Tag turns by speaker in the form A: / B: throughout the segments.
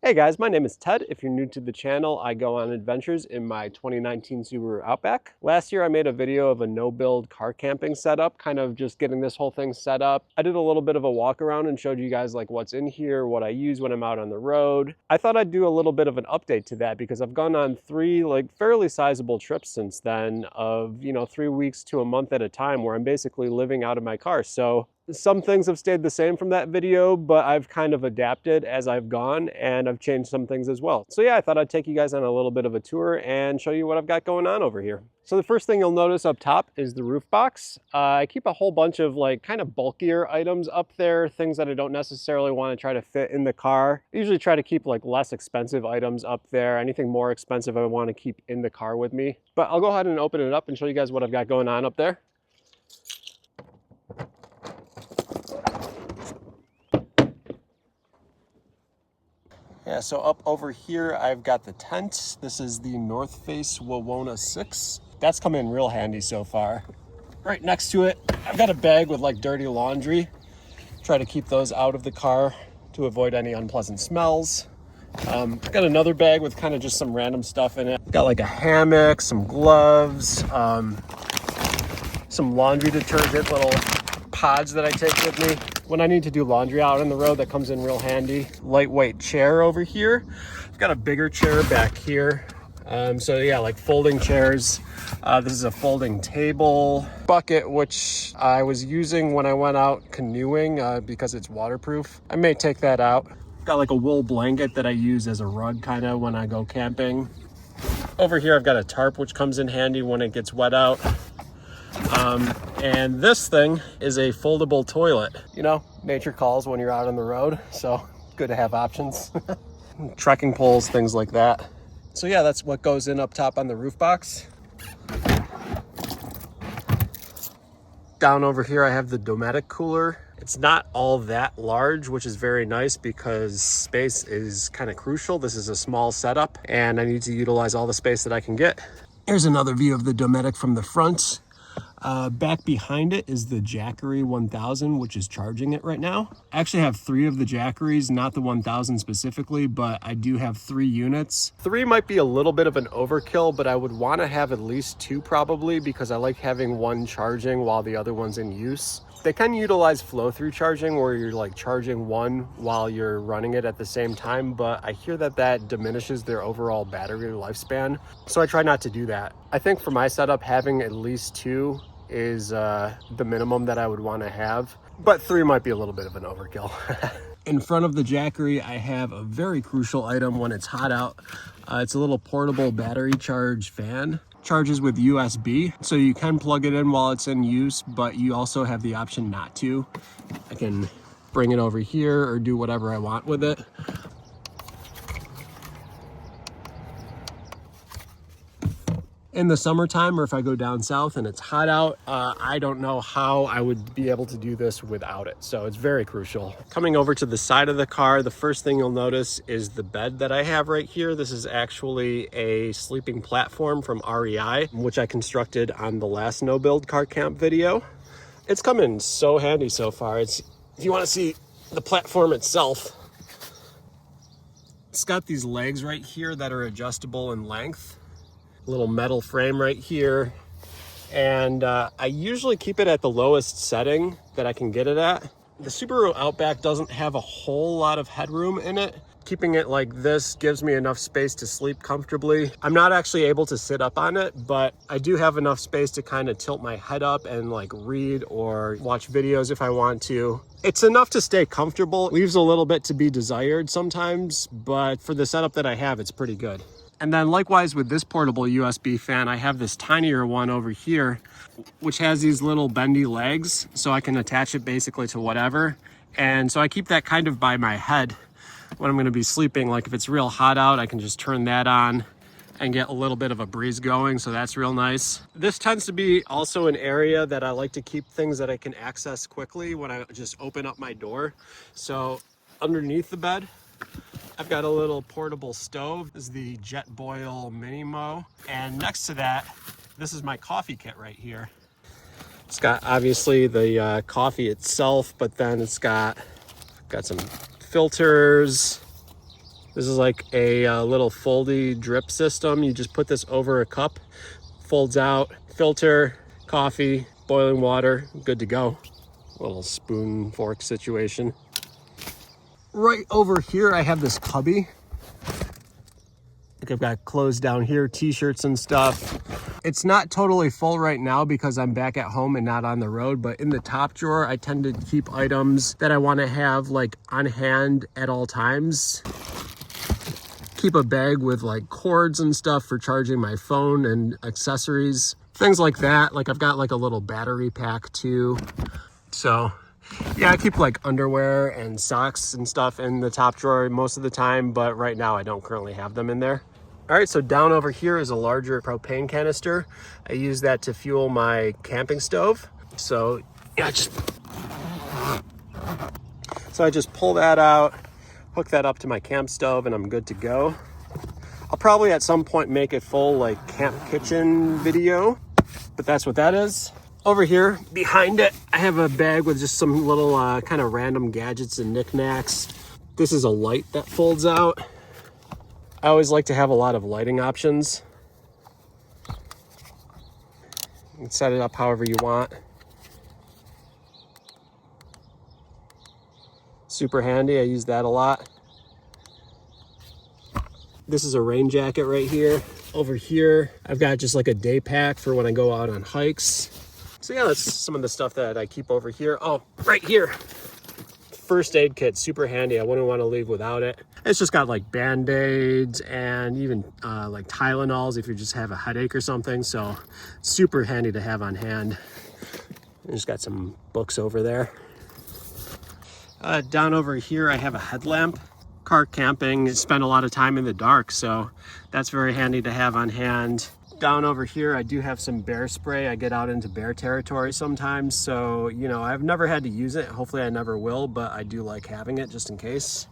A: Hey guys, my name is Ted. If you're new to the channel, I go on adventures in my 2019 Subaru Outback. Last year I made a video of a no-build car camping setup, kind of just getting this whole thing set up. I did a little bit of a walk around and showed you guys like what's in here, what I use when I'm out on the road. I thought I'd do a little bit of an update to that because I've gone on 3 fairly sizable trips since then of, 3 weeks to a month at a time where I'm basically living out of my car. So some things have stayed the same from that video, but I've kind of adapted as I've gone and I've changed some things as well. So yeah, I thought I'd take you guys on a little bit of a tour and show you what I've got going on over here. So the first thing you'll notice up top is the roof box. I keep a whole bunch of kind of bulkier items up there, things that I don't necessarily want to try to fit in the car. I usually try to keep less expensive items up there. Anything more expensive I want to keep in the car with me. But I'll go ahead and open it up and show you guys what I've got going on up there. Yeah, so up over here, I've got the tent. This is the North Face Wawona 6. That's come in real handy so far. Right next to it, I've got a bag with dirty laundry. Try to keep those out of the car to avoid any unpleasant smells. I've got another bag with kind of just some random stuff in it. Got a hammock, some gloves, some laundry detergent, little pods that I take with me when I need to do laundry out on the road. That comes in real handy. Lightweight chair over here. I've got a bigger chair back here. So yeah, folding chairs. This is a folding table. Bucket, which I was using when I went out canoeing because it's waterproof. I may take that out. Got a wool blanket that I use as a rug kind of when I go camping. Over here I've got a tarp which comes in handy when it gets wet out. And this thing is a foldable toilet. Nature calls when you're out on the road, so good to have options. Trekking poles, things like that. So yeah, that's what goes in up top on the roof box. Down over here I have the Dometic cooler. It's not all that large, which is very nice because space is kind of crucial. This is a small setup and I need to utilize all the space that I can get. Here's another view of the Dometic from the front. Back behind it is the Jackery 1000, which is charging it right now. I actually have 3 of the Jackeries, not the 1000 specifically, but I do have 3 units. 3 might be a little bit of an overkill, but I would want to have at least 2 probably because I like having one charging while the other one's in use. They can utilize flow-through charging where you're charging one while you're running it at the same time, but I hear that diminishes their overall battery lifespan, so I try not to do that. I think for my setup, having at least 2 is the minimum that I would want to have, but 3 might be a little bit of an overkill. In front of the Jackery, I have a very crucial item when it's hot out. It's a little portable battery charge fan. Charges with USB, so you can plug it in while it's in use, but you also have the option not to. I can bring it over here or do whatever I want with it. In the summertime, or if I go down south and it's hot out, I don't know how I would be able to do this without it. So it's very crucial. Coming over to the side of the car, the first thing you'll notice is the bed that I have right here. This is actually a sleeping platform from REI, which I constructed on the last no build car camp video. It's come in so handy so far. If you want to see the platform itself, it's got these legs right here that are adjustable in length. Little metal frame right here, and I usually keep it at the lowest setting that I can get it at. The Subaru Outback doesn't have a whole lot of headroom in it. Keeping it like this gives me enough space to sleep comfortably. I'm not actually able to sit up on it, but I do have enough space to kind of tilt my head up and read or watch videos if I want to. It's enough to stay comfortable. Leaves a little bit to be desired sometimes, but for the setup that I have, it's pretty good. And then likewise with this portable USB fan, I have this tinier one over here, which has these little bendy legs, so I can attach it basically to whatever. And so I keep that kind of by my head when I'm gonna be sleeping. If it's real hot out, I can just turn that on and get a little bit of a breeze going, so that's real nice. This tends to be also an area that I like to keep things that I can access quickly when I just open up my door. So underneath the bed, I've got a little portable stove. This is the Jetboil Minimo. And next to that, this is my coffee kit right here. It's got obviously the coffee itself, but then it's got some filters, This is like a little foldy drip system. You just put this over a cup, folds out, filter, coffee, boiling water, good to go. A little spoon fork situation. Right over here, I have this cubby. Like I've got clothes down here, t-shirts and stuff. It's not totally full right now because I'm back at home and not on the road, but in the top drawer, I tend to keep items that I want to have like on hand at all times. Keep a bag with like cords and stuff for charging my phone and accessories, things like that. Like I've got like a little battery pack too. So yeah, I keep like underwear and socks and stuff in the top drawer most of the time, but right now I don't currently have them in there. All right, so down over here is a larger propane canister. I use that to fuel my camping stove. So yeah, I just pull that out, hook that up to my camp stove, and I'm good to go. I'll probably at some point make a full like camp kitchen video, but that's what that is. Over here behind it, I have a bag with just some little kind of random gadgets and knickknacks. This is a light that folds out. I always like to have a lot of lighting options. You can set it up however you want. Super handy, I use that a lot. This is a rain jacket right here. Over here, I've got just like a day pack for when I go out on hikes. So yeah, that's some of the stuff that I keep over here. Oh, right here. First aid kit, super handy. I wouldn't want to leave without it. It's just got like Band-Aids and even like Tylenols if you just have a headache or something. So super handy to have on hand. I just got some books over there. Down over here, I have a headlamp. Car camping, spend a lot of time in the dark, so that's very handy to have on hand. Down over here, I do have some bear spray. I get out into bear territory sometimes, so you know, I've never had to use it. Hopefully I never will, but I do like having it just in case.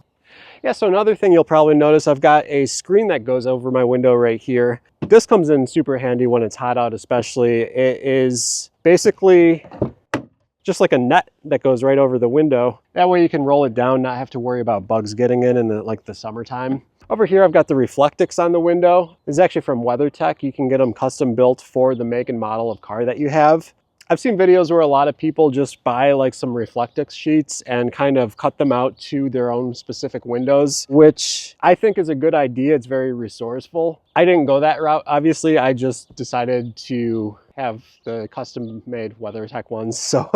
A: Yeah, so another thing you'll probably notice, I've got a screen that goes over my window right here. This comes in super handy when it's hot out especially. It is basically just like a net that goes right over the window. That way you can roll it down, not have to worry about bugs getting in the summertime. Over here, I've got the Reflectix on the window. This is actually from WeatherTech. You can get them custom built for the make and model of car that you have. I've seen videos where a lot of people just buy like some Reflectix sheets and kind of cut them out to their own specific windows, which I think is a good idea. It's very resourceful. I didn't go that route, obviously. I just decided to have the custom made WeatherTech ones. So,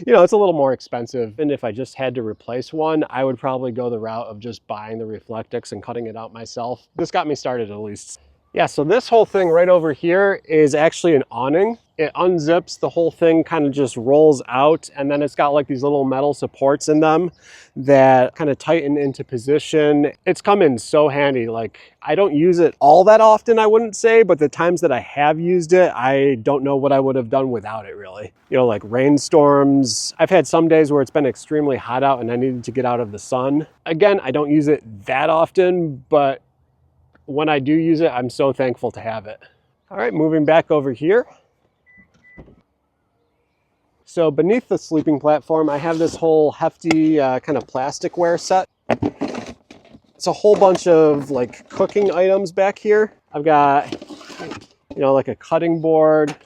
A: you know, it's a little more expensive. And if I just had to replace one, I would probably go the route of just buying the Reflectix and cutting it out myself. This got me started at least. Yeah, so this whole thing right over here is actually an awning. It unzips, the whole thing kind of just rolls out, and then it's got like these little metal supports in them that kind of tighten into position. It's come in so handy. Like, I don't use it all that often, I wouldn't say, but the times that I have used it, I don't know what I would have done without it really. You know, like rainstorms. I've had some days where it's been extremely hot out and I needed to get out of the sun. Again, I don't use it that often, but when I do use it, I'm so thankful to have it. All right, moving back over here. So beneath the sleeping platform, I have this whole hefty kind of plasticware set. It's a whole bunch of like cooking items back here. I've got, you know, like a cutting board,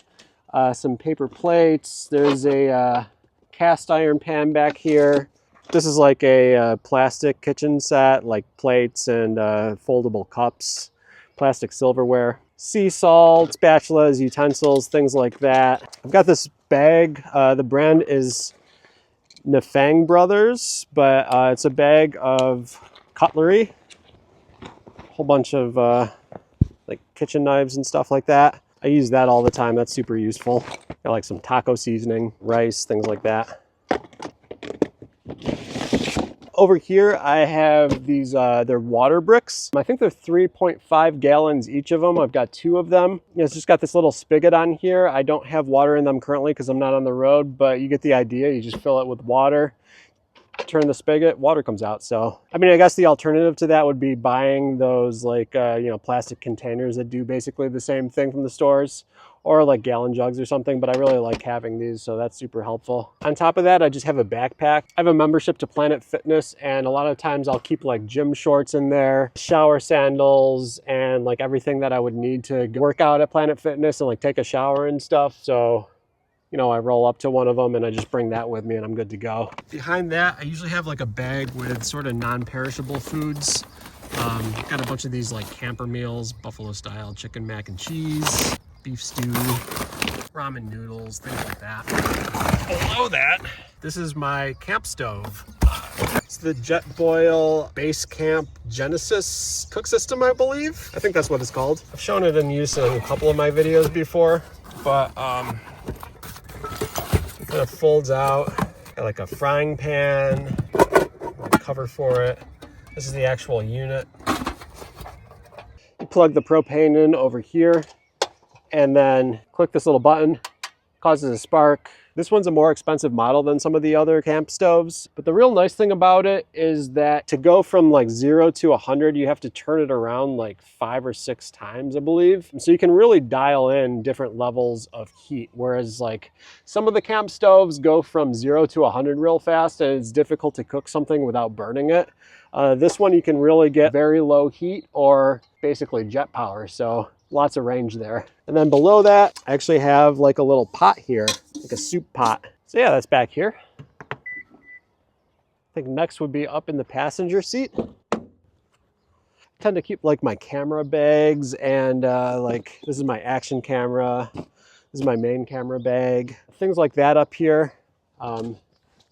A: some paper plates. There's a cast iron pan back here. This is like a plastic kitchen set, like plates and foldable cups, plastic silverware, sea salt, spatulas, utensils, things like that. I've got this bag. The brand is Nafang Brothers, but it's a bag of cutlery, a whole bunch of like kitchen knives and stuff like that. I use that all the time. That's super useful. Got like some taco seasoning, rice, things like that. Over here, I have these, they're water bricks. I think they're 3.5 gallons each of them. I've got 2 of them. It's just got this little spigot on here. I don't have water in them currently because I'm not on the road, but you get the idea. You just fill it with water, turn the spigot, water comes out. So, I mean, I guess the alternative to that would be buying those like, you know, plastic containers that do basically the same thing from the stores. or like gallon jugs or something, but I really like having these, so that's super helpful. On top of that, I just have a backpack. I have a membership to Planet Fitness, and a lot of times I'll keep like gym shorts in there, shower sandals, and like everything that I would need to work out at Planet Fitness and like take a shower and stuff. So, you know, I roll up to one of them and I just bring that with me and I'm good to go. Behind that, I usually have like a bag with sort of non-perishable foods. Got a bunch of these like camper meals, buffalo style chicken mac and cheese, beef stew, ramen noodles, things like that. Below that, this is my camp stove. It's the Jetboil Basecamp Genesis cook system, I believe. I think that's what it's called. I've shown it in use in a couple of my videos before, but it kind of folds out. Got like a frying pan, cover for it. This is the actual unit. You plug the propane in over here and then click this little button, causes a spark. This one's a more expensive model than some of the other camp stoves, but the real nice thing about it is that to go from like 0 to 100, you have to turn it around like 5 or 6 times, I believe. So you can really dial in different levels of heat, whereas like some of the camp stoves go from 0 to 100 real fast, and it's difficult to cook something without burning it. This one you can really get very low heat or basically jet power, so lots of range there. And then below that, I actually have like a little pot here, like a soup pot. So yeah, that's back here. I think next would be up in the passenger seat. I tend to keep like my camera bags and like this is my action camera. This is my main camera bag. Things like that up here.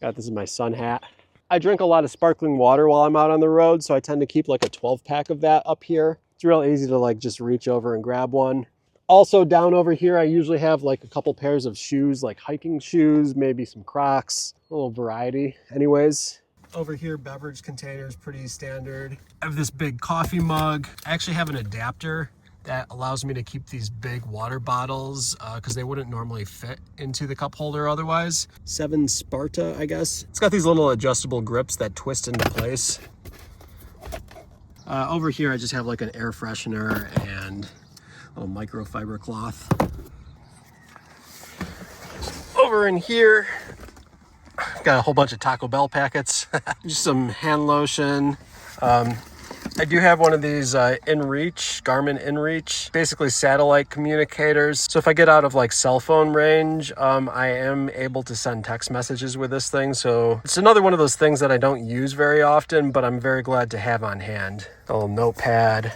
A: This is my sun hat. I drink a lot of sparkling water while I'm out on the road, so I tend to keep like a 12-pack of that up here. It's real easy to like just reach over and grab one. Also down over here, I usually have like a couple pairs of shoes, like hiking shoes, maybe some Crocs, a little variety. Anyways, over here, beverage containers, pretty standard. I have this big coffee mug. I actually have an adapter that allows me to keep these big water bottles because they wouldn't normally fit into the cup holder otherwise. 7 Sparta, I guess. It's got these little adjustable grips that twist into place. Over here, I just have like an air freshener and a little microfiber cloth. Over in here, got a whole bunch of Taco Bell packets, just some hand lotion. I do have one of these In Reach, Garmin In Reach, basically satellite communicators. So if I get out of like cell phone range, I am able to send text messages with this thing. So it's another one of those things that I don't use very often, but I'm very glad to have on hand. A little notepad,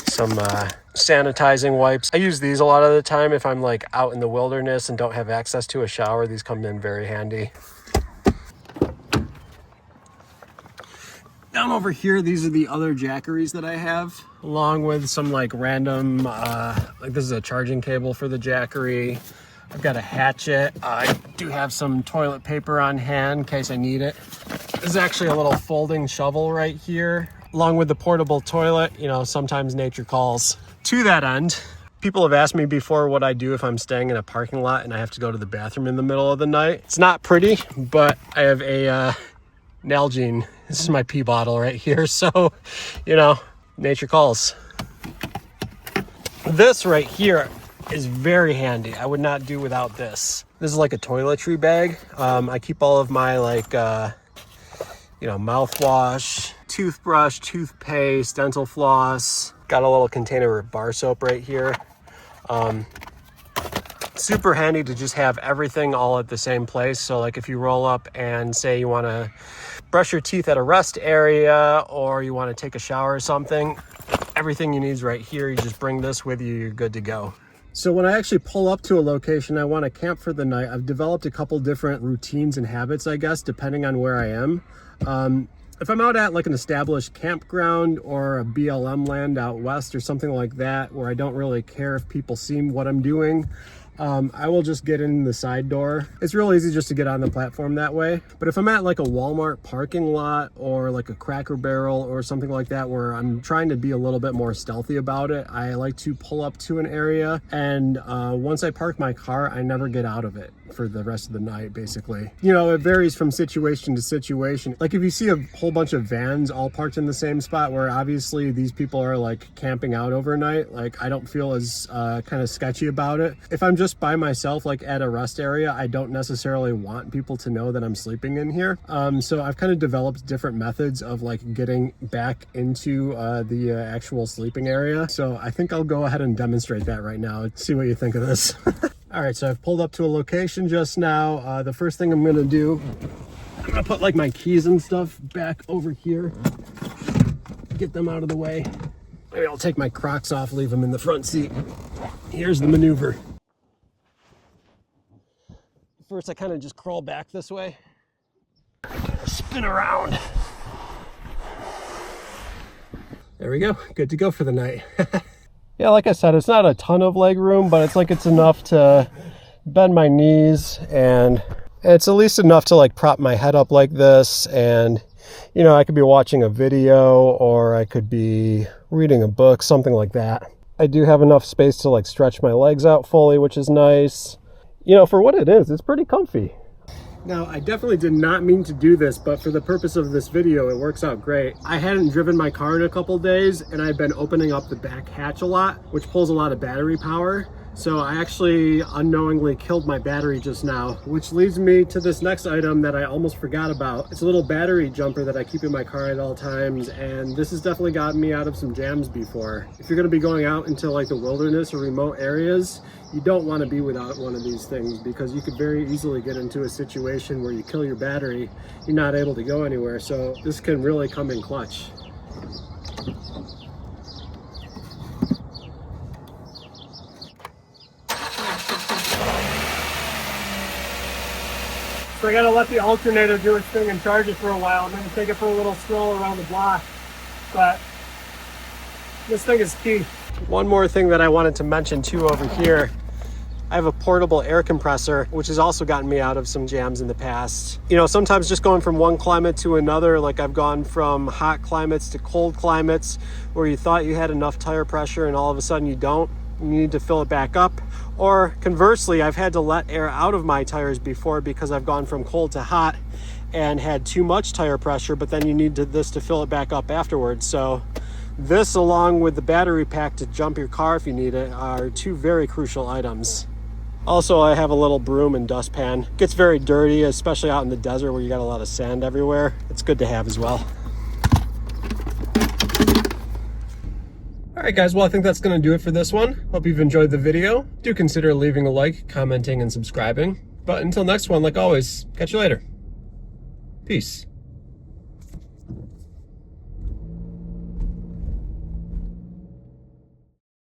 A: some sanitizing wipes. I use these a lot of the time if I'm like out in the wilderness and don't have access to a shower. These come in very handy. Down over here, these are the other Jackeries that I have, along with some like random, like this is a charging cable for the Jackery. I've got a hatchet. I do have some toilet paper on hand in case I need it. This is actually a little folding shovel right here, along with the portable toilet. You know, sometimes nature calls. To that end, people have asked me before what I do if I'm staying in a parking lot and I have to go to the bathroom in the middle of the night. It's not pretty, but I have a Nalgene. This is my pee bottle right here. So, you know, nature calls. This right here is very handy. I would not do without this. This is like a toiletry bag. I keep all of my like, you know, mouthwash, toothbrush, toothpaste, dental floss. Got a little container of bar soap right here. Super handy to just have everything all at the same place. So like if you roll up and say you want to brush your teeth at a rest area or you want to take a shower or something, everything you need is right here. You just bring this with you, you're good to go. So when I actually pull up to a location, I want to camp for the night. I've developed a couple different routines and habits, I guess, depending on where I am. If I'm out at like an established campground or a BLM land out west or something like that, where I don't really care if people see what I'm doing, I will just get in the side door. It's real easy just to get on the platform that way. But if I'm at like a Walmart parking lot or like a Cracker Barrel or something like that where I'm trying to be a little bit more stealthy about it, I like to pull up to an area, and once I park my car, I never get out of it for the rest of the night, basically. You know, it varies from situation to situation. Like if you see a whole bunch of vans all parked in the same spot where obviously these people are like camping out overnight, like I don't feel as kind of sketchy about it. If I'm just by myself, like at a rest area, I don't necessarily want people to know that I'm sleeping in here. So I've kind of developed different methods of like getting back into the actual sleeping area. So I think I'll go ahead and demonstrate that right now. See what you think of this. All right, so I've pulled up to a location just now. The first thing I'm gonna do, I'm gonna put like my keys and stuff back over here, get them out of the way. Maybe I'll take my Crocs off, leave them in the front seat. Here's the maneuver. First, I kind of just crawl back this way, spin around. There we go, good to go for the night. Yeah, like I said, it's not a ton of leg room, but it's like it's enough to bend my knees, and it's at least enough to like prop my head up like this. And you know, I could be watching a video or I could be reading a book, something like that. I do have enough space to like stretch my legs out fully, which is nice. You know, for what it is, it's pretty comfy. Now, I definitely did not mean to do this, but for the purpose of this video, it works out great. I hadn't driven my car in a couple days, and I've been opening up the back hatch a lot, which pulls a lot of battery power. So I actually unknowingly killed my battery just now, which leads me to this next item that I almost forgot about. It's a little battery jumper that I keep in my car at all times, and this has definitely gotten me out of some jams before. If you're gonna be going out into like the wilderness or remote areas, you don't want to be without one of these things, because you could very easily get into a situation where you kill your battery, you're not able to go anywhere. So this can really come in clutch. So I gotta let the alternator do its thing and charge it for a while. I'm gonna take it for a little stroll around the block, but this thing is key. One more thing that I wanted to mention too over here, I have a portable air compressor, which has also gotten me out of some jams in the past. You know, sometimes just going from one climate to another, like I've gone from hot climates to cold climates where you thought you had enough tire pressure and all of a sudden you don't. You need to fill it back up. Or conversely, I've had to let air out of my tires before because I've gone from cold to hot and had too much tire pressure, but then you need this to fill it back up afterwards. So this, along with the battery pack to jump your car if you need it, are two very crucial items. Also, I have a little broom and dustpan. It gets very dirty, especially out in the desert where you got a lot of sand everywhere. It's good to have as well. All right, guys, well, I think that's going to do it for this one. Hope you've enjoyed the video. Do consider leaving a like, commenting, and subscribing. But until next one, like always, catch you later. Peace.